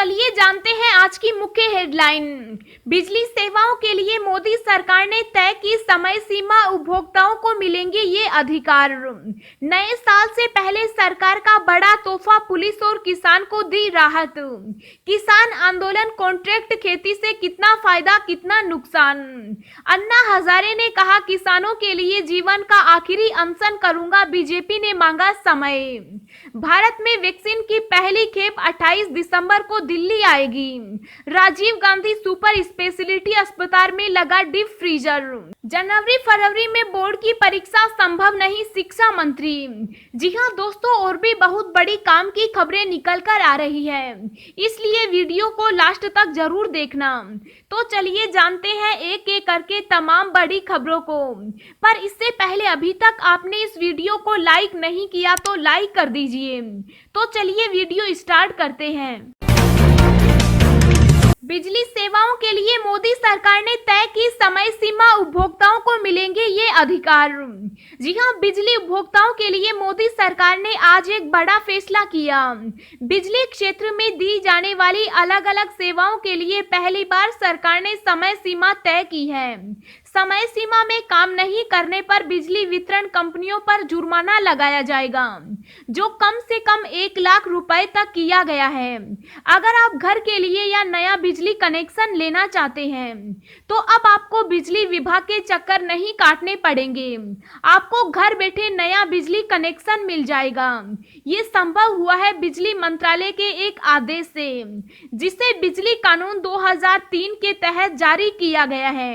चलिए जानते हैं आज की मुख्य हेडलाइन। बिजली सेवाओं के लिए मोदी सरकार ने तय की समय सीमा, उपभोक्ताओं को मिलेंगे ये अधिकार। नए साल से पहले सरकार का बड़ा तोहफा, पुलिस और किसान को दी राहत। किसान आंदोलन, कॉन्ट्रैक्ट खेती से कितना फायदा कितना नुकसान। अन्ना हजारे ने कहा, किसानों के लिए जीवन का आखिरी अनशन करूंगा, बीजेपी ने मांगा समय। भारत में वैक्सीन की पहली खेप 28 दिसंबर को दिल्ली आएगी। राजीव गांधी सुपर स्पेशलिटी अस्पताल में लगा डीप फ्रीजर। जनवरी फरवरी में बोर्ड की परीक्षा संभव नहीं, शिक्षा मंत्री। जी हां दोस्तों, और भी बहुत बड़ी काम की खबरें निकल कर आ रही है, इसलिए वीडियो को लास्ट तक जरूर देखना। तो चलिए जानते हैं एक एक करके तमाम बड़ी खबरों को। पर इससे पहले अभी तक आपने इस वीडियो को लाइक नहीं किया तो लाइक कर दीजिए। तो चलिए वीडियो स्टार्ट करते हैं। बिजली सेवाओं के लिए मोदी सरकार ने तय की समय सीमा, उपभोक्ताओं को मिलेंगे ये अधिकार। जी हां, बिजली उपभोक्ताओं के लिए मोदी सरकार ने आज एक बड़ा फैसला किया। बिजली क्षेत्र में दी जाने वाली अलग अलग सेवाओं के लिए पहली बार सरकार ने समय सीमा तय की है। समय सीमा में काम नहीं करने पर बिजली वितरण कंपनियों पर जुर्माना लगाया जाएगा, जो कम से कम 1 लाख रुपए तक किया गया है। अगर आप घर के लिए या नया बिजली कनेक्शन लेना चाहते हैं तो अब आपको बिजली विभाग के चक्कर नहीं काटने पड़ेंगे, आपको घर बैठे नया बिजली कनेक्शन मिल जाएगा। ये संभव हुआ है बिजली मंत्रालय के एक आदेश से, जिसे बिजली कानून 2003 के तहत जारी किया गया है।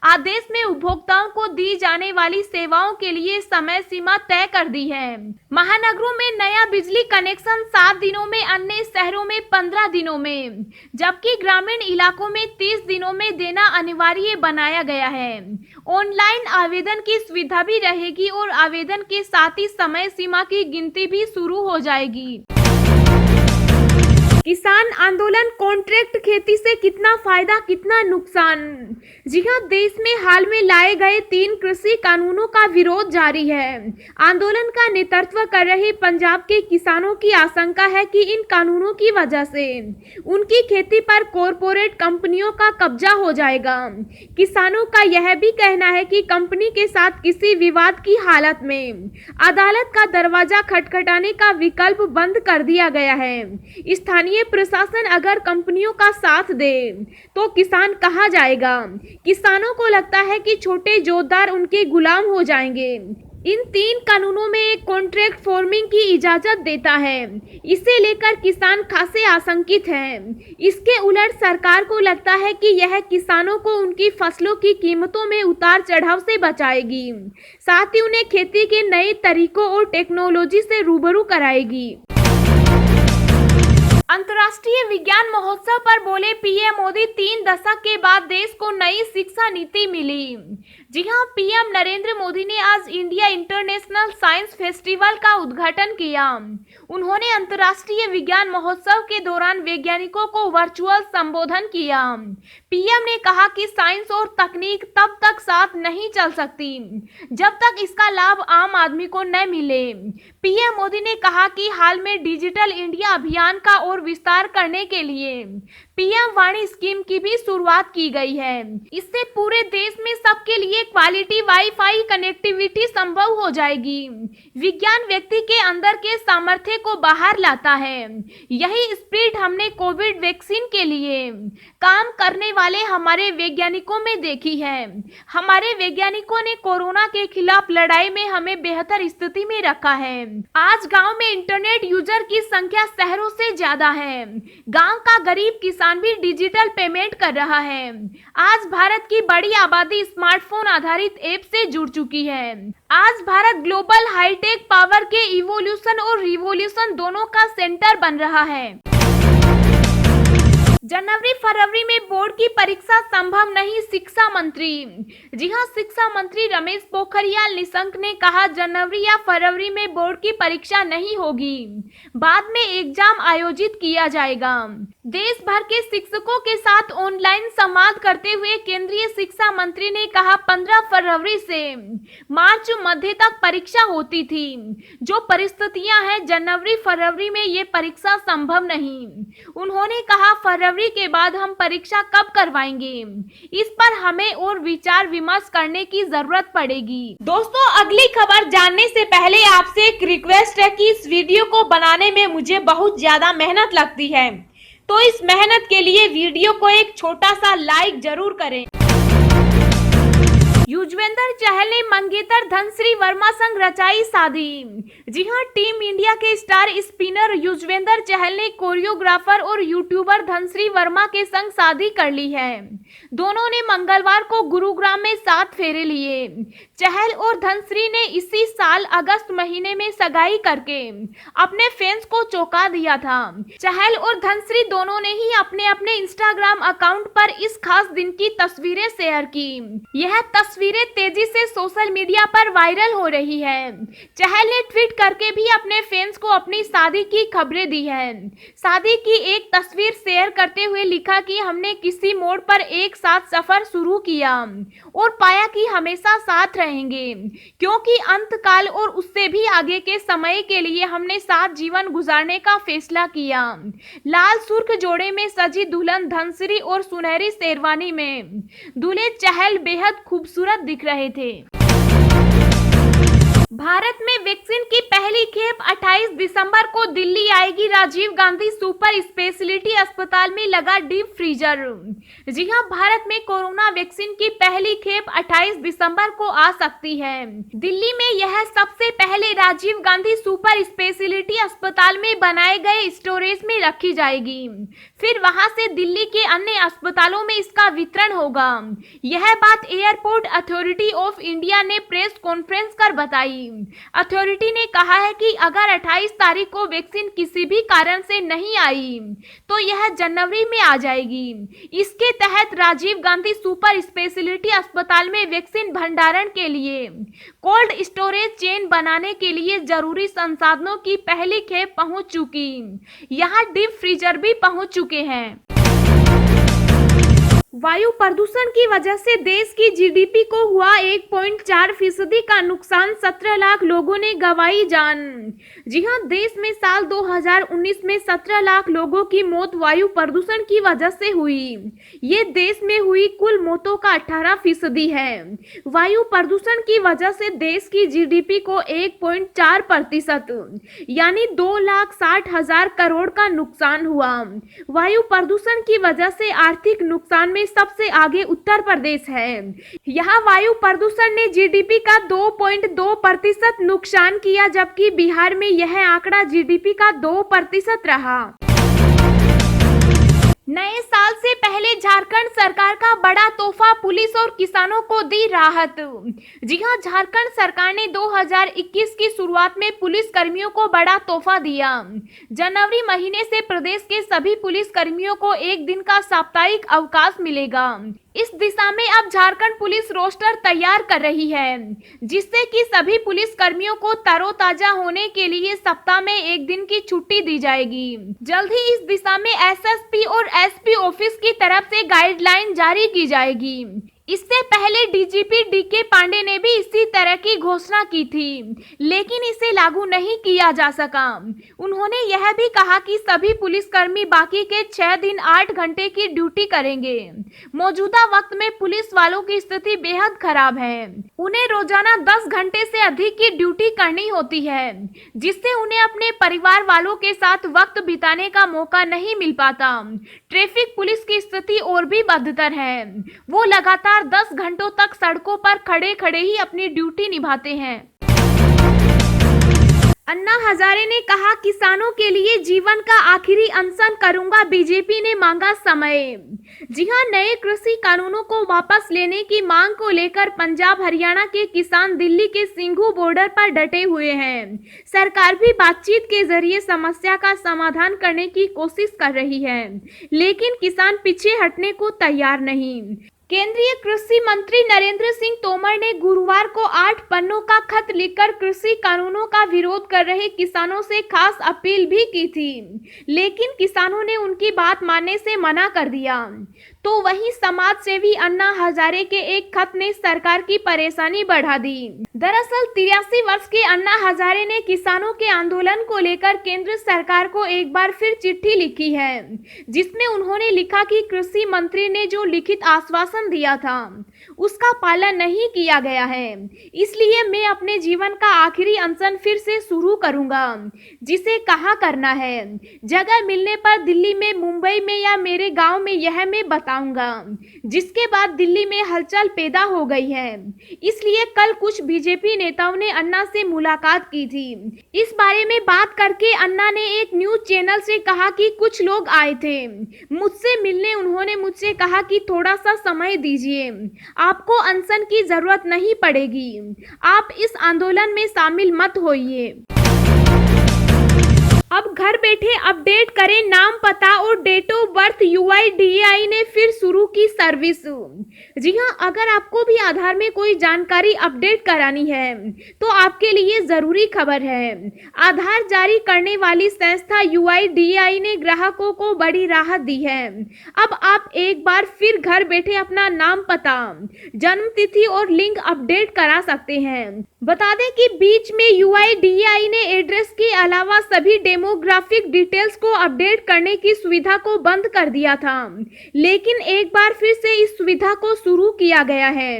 आदेश में उपभोक्ताओं को दी जाने वाली सेवाओं के लिए समय सीमा तय कर दी है। महानगरों में नया बिजली कनेक्शन 7 दिनों में, अन्य शहरों में 15 दिनों में, जबकि ग्रामीण इलाकों में 30 दिनों में देना अनिवार्य बनाया गया है। ऑनलाइन आवेदन की सुविधा भी रहेगी और आवेदन के साथ ही समय सीमा की गिनती भी शुरू हो जाएगी। किसान आंदोलन, कॉन्ट्रैक्ट खेती से कितना फायदा कितना नुकसान। जी हां, देश में हाल में लाए गए 3 कृषि कानूनों का विरोध जारी है। आंदोलन का नेतृत्व कर रहे पंजाब के किसानों की आशंका है कि इन कानूनों की वजह से उनकी खेती पर कॉरपोरेट कंपनियों का कब्जा हो जाएगा। किसानों का यह भी कहना है कि कंपनी के साथ किसी विवाद की हालत में अदालत का दरवाजा खटखटाने का विकल्प बंद कर दिया गया है। स्थानीय प्रशासन अगर कंपनियों का साथ दे तो किसान कहाँ जाएगा। किसानों को लगता है कि छोटे जोतदार उनके गुलाम हो जाएंगे। इन 3 कानूनों में एक कॉन्ट्रैक्ट फार्मिंग की इजाजत देता है। इसे लेकर किसान खासे आशंकित हैं। इसके उलट सरकार को लगता है कि यह किसानों को उनकी फसलों की कीमतों में उतार चढ़ाव से बचाएगी, साथ ही उन्हें खेती के नए तरीकों और टेक्नोलॉजी से रूबरू कराएगी। अंतर्राष्ट्रीय विज्ञान महोत्सव पर बोले पीएम मोदी, 3 दशक के बाद देश को नई शिक्षा नीति मिली। जी हां, पीएम नरेंद्र मोदी ने आज इंडिया इंटरनेशनल साइंस फेस्टिवल का उद्घाटन किया। उन्होंने अंतर्राष्ट्रीय विज्ञान महोत्सव के दौरान वैज्ञानिकों को वर्चुअल संबोधन किया। पीएम ने कहा कि साइंस और तकनीक तब तक साथ नहीं चल सकती जब तक इसका लाभ आम आदमी को न मिले। पीएम मोदी ने कहा कि हाल में डिजिटल इंडिया अभियान का और विस्तार करने के लिए पीएम वाणी स्कीम की भी शुरुआत की गई है। इससे पूरे देश में सबके लिए क्वालिटी वाईफाई कनेक्टिविटी संभव हो जाएगी। विज्ञान व्यक्ति के अंदर के सामर्थ्य को बाहर लाता है। यही स्पिरिट हमने कोविड वैक्सीन के लिए काम करने वाले हमारे वैज्ञानिकों में देखी है। हमारे वैज्ञानिकों ने कोरोना के खिलाफ लड़ाई में हमें बेहतर स्थिति में रखा है। आज गांव में इंटरनेट यूजर की संख्या शहरों से ज्यादा है। गांव का गरीब किसान भी डिजिटल पेमेंट कर रहा है। आज भारत की बड़ी आबादी स्मार्टफोन आधारित ऐप से जुड़ चुकी है। आज भारत ग्लोबल हाईटेक पावर के इवोल्यूशन और रिवोल्यूशन दोनों का सेंटर बन रहा है। जनवरी फरवरी में बोर्ड की परीक्षा संभव नहीं, शिक्षा मंत्री। जी हां, शिक्षा मंत्री रमेश पोखरियाल निशंक ने कहा जनवरी या फरवरी में बोर्ड की परीक्षा नहीं होगी, बाद में एग्जाम आयोजित किया जाएगा। देश भर के शिक्षकों के साथ ऑनलाइन संवाद करते हुए केंद्रीय शिक्षा मंत्री ने कहा 15 फरवरी से मार्च मध्य तक परीक्षा होती थी। जो परिस्थितियां हैं जनवरी फरवरी में ये परीक्षा संभव नहीं। उन्होंने कहा फरवरी के बाद हम परीक्षा कब करवाएंगे, इस पर हमें और विचार विमर्श करने की जरूरत पड़ेगी। दोस्तों, अगली खबर जानने से पहले आपसे एक रिक्वेस्ट है कि इस वीडियो को बनाने में मुझे बहुत ज्यादा मेहनत लगती है, तो इस मेहनत के लिए वीडियो को एक छोटा सा लाइक जरूर करें। युजवेंद्र चहल ने मंगेतर धनश्री वर्मा संग रचाई शादी। जी हां, टीम इंडिया के स्टार स्पिनर युजवेंद्र चहल ने कोरियोग्राफर और यूट्यूबर धनश्री वर्मा के संग शादी कर ली है। दोनों ने मंगलवार को गुरुग्राम में 7 फेरे लिए। चहल और धनश्री ने इसी साल अगस्त महीने में सगाई करके अपने फैंस को चौंका दिया था। चहल और धनश्री दोनों ने ही अपने अपने इंस्टाग्राम अकाउंट पर इस खास दिन की तस्वीरें शेयर की। यह तस्वीरें तेजी से सोशल मीडिया पर वायरल हो रही है। चहल ने ट्वीट करके भी अपने फैंस को अपनी शादी की खबरें दी है। शादी की एक तस्वीर शेयर करते हुए लिखा कि हमने किसी मोड़ पर एक साथ सफर शुरू किया और पाया कि हमेशा साथ रहेंगे, क्योंकि अंतकाल और उससे भी आगे के समय के लिए हमने साथ जीवन गुजारने का फैसला किया। लाल सुर्ख जोड़े में सजी दुल्हन धनश्री और सुनहरी शेरवानी में दूल्हे चहल बेहद खूबसूरत दिख रहे थे। भारत में वैक्सीन की पहली खेप 28 दिसंबर को दिल्ली आएगी। राजीव गांधी सुपर स्पेशलिटी अस्पताल में लगा डीप फ्रीजर। जी हां, भारत में कोरोना वैक्सीन की पहली खेप 28 दिसंबर को आ सकती है। दिल्ली में यह सबसे पहले राजीव गांधी सुपर स्पेशलिटी अस्पताल में बनाए गए स्टोरेज में रखी जाएगी। फिर वहां से दिल्ली के अन्य अस्पतालों में इसका वितरण होगा। यह बात एयरपोर्ट अथॉरिटी ऑफ इंडिया ने प्रेस कॉन्फ्रेंस कर बताई। अथॉरिटी ने कहा है कि अगर 28 तारीख को वैक्सीन किसी भी कारण से नहीं आई तो यह जनवरी में आ जाएगी। इसके तहत राजीव गांधी सुपर स्पेशलिटी अस्पताल में वैक्सीन भंडारण के लिए कोल्ड स्टोरेज चेन बनाने के लिए जरूरी संसाधनों की पहली खेप पहुंच चुकी। यहां डीप फ्रीजर भी पहुंच चुके हैं। वायु प्रदूषण की वजह से देश की जीडीपी को हुआ 1.4% का नुकसान, 17 लाख लोगों ने गंवाई जान। जी हां, देश में साल 2019 में 17 लाख लोगों की मौत वायु प्रदूषण की वजह से हुई। ये देश में हुई कुल मौतों का 18% है। वायु प्रदूषण की वजह से देश की जीडीपी को 1.4% यानी 2,60,000 करोड़ का नुकसान हुआ। वायु प्रदूषण की वजह से आर्थिक नुकसान में सबसे आगे उत्तर प्रदेश है। यहाँ वायु प्रदूषण ने जीडीपी का 2.2% नुकसान किया, जबकि बिहार में यह आंकड़ा जीडीपी का 2% रहा। नए साल से पहले झारखंड सरकार का बड़ा तोहफा, पुलिस और किसानों को दी राहत। जी हां, झारखंड सरकार ने 2021 की शुरुआत में पुलिस कर्मियों को बड़ा तोहफा दिया। जनवरी महीने से प्रदेश के सभी पुलिस कर्मियों को एक दिन का साप्ताहिक अवकाश मिलेगा। इस दिशा में अब झारखंड पुलिस रोस्टर तैयार कर रही है, जिससे कि सभी पुलिस कर्मियों को तरोताजा होने के लिए सप्ताह में एक दिन की छुट्टी दी जाएगी। जल्द ही इस दिशा में एसएसपी और एसपी ऑफिस की तरफ से गाइडलाइन जारी की जाएगी। इससे पहले डीजीपी डीके पांडे ने भी इसी तरह की घोषणा की थी, लेकिन इसे लागू नहीं किया जा सका। उन्होंने यह भी कहा कि सभी पुलिसकर्मी बाकी के 6 दिन 8 घंटे की ड्यूटी करेंगे। मौजूदा वक्त में पुलिस वालों की स्थिति बेहद खराब है। उन्हें रोजाना 10 घंटे से अधिक की ड्यूटी करनी होती है, जिससे उन्हें अपने परिवार वालों के साथ वक्त बिताने का मौका नहीं मिल पाता। ट्रैफिक पुलिस की स्थिति और भी बदतर है। वो लगातार 10 घंटों तक सड़कों पर खड़े खड़े ही अपनी ड्यूटी निभाते हैं। अन्ना हजारे ने कहा, किसानों के लिए जीवन का आखिरी अनशन करूंगा, बीजेपी ने मांगा समय। जी हां, नए कृषि कानूनों को वापस लेने की मांग को लेकर पंजाब हरियाणा के किसान दिल्ली के सिंघू बॉर्डर पर डटे हुए हैं। सरकार भी बातचीत के जरिए समस्या का समाधान करने की कोशिश कर रही है, लेकिन किसान पीछे हटने को तैयार नहीं। केंद्रीय कृषि मंत्री नरेंद्र सिंह तोमर ने गुरुवार को 8 पन्नों का खत लिखकर कृषि कानूनों का विरोध कर रहे किसानों से खास अपील भी की थी, लेकिन किसानों ने उनकी बात मानने से मना कर दिया। तो वहीं समाज सेवी अन्ना हजारे के एक खत ने सरकार की परेशानी बढ़ा दी। दरअसल 83 वर्ष के अन्ना हजारे ने किसानों के आंदोलन को लेकर केंद्र सरकार को एक बार फिर चिट्ठी लिखी है, जिसमें उन्होंने लिखा कि कृषि मंत्री ने जो लिखित आश्वासन दिया था उसका पालन नहीं किया गया है, इसलिए मैं अपने जीवन का आखिरी अनशन फिर से शुरू करूंगा, जिसे कहाँ करना है, जगह मिलने पर दिल्ली में, मुंबई में या मेरे गांव में, यह मैं बताऊंगा। जिसके बाद दिल्ली में हलचल पैदा हो गई है, इसलिए कल कुछ बीजेपी नेताओं ने अन्ना से मुलाकात की थी। इस बारे में बात करके अन्ना ने एक न्यूज चैनल से कहा कि कुछ लोग आए थे मुझसे मिलने, उन्होंने मुझसे कहा कि थोड़ा सा समय दीजिए, आपको अनशन की जरूरत नहीं पड़ेगी, आप इस आंदोलन में शामिल मत होइए। अब घर बैठे अपडेट करें नाम, पता और डेट ऑफ बर्थ। यूआईडीएआई ने फिर शुरू की सर्विस। जी हां, अगर आपको भी आधार में कोई जानकारी अपडेट करानी है तो आपके लिए जरूरी खबर है। आधार जारी करने वाली संस्था यूआईडीएआई ने ग्राहकों को बड़ी राहत दी है। अब आप एक बार फिर घर बैठे अपना नाम, पता, जन्म तिथि और लिंग अपडेट करा सकते हैं। बता दें कि बीच में यूआईडीएआई ने एड्रेस के अलावा सभी डेमोग्राफिक डिटेल्स को अपडेट करने की सुविधा को बंद कर दिया था, लेकिन एक बार फिर से इस सुविधा को शुरू किया गया है।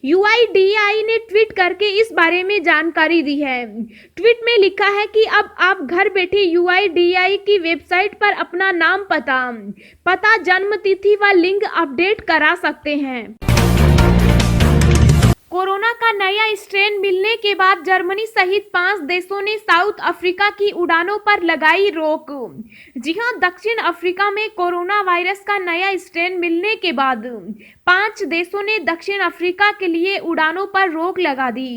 यूआईडीएआई ने ट्वीट करके इस बारे में जानकारी दी है। ट्वीट में लिखा है कि अब आप घर बैठे यूआईडीएआई की वेबसाइट पर अपना नाम, पता, जन्म तिथि व लिंग अपडेट करा सकते हैं। कोरोना का नया स्ट्रेन मिलने के बाद जर्मनी सहित 5 देशों ने साउथ अफ्रीका की उड़ानों पर लगाई रोक। जी हां, दक्षिण अफ्रीका में कोरोना वायरस का नया स्ट्रेन मिलने के बाद 5 देशों ने दक्षिण अफ्रीका के लिए उड़ानों पर रोक लगा दी।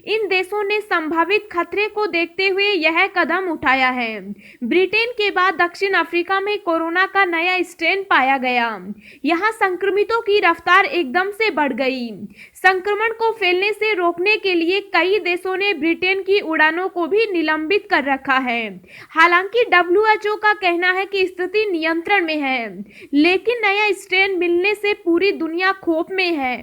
इन देशों ने संभावित खतरे को देखते हुए यह कदम उठाया है। ब्रिटेन के बाद दक्षिण अफ्रीका में कोरोना का नया स्ट्रेन पाया गया। यहां संक्रमितों की रफ्तार एकदम से बढ़ गई। संक्रमण को फैलने से रोकने के लिए कई देशों ने ब्रिटेन की उड़ानों को भी निलंबित कर रखा है। हालांकि डब्ल्यूएचओ का कहना है कि स्थिति नियंत्रण में है, लेकिन नया स्ट्रेन मिलने से पूरी दुनिया खौफ में है।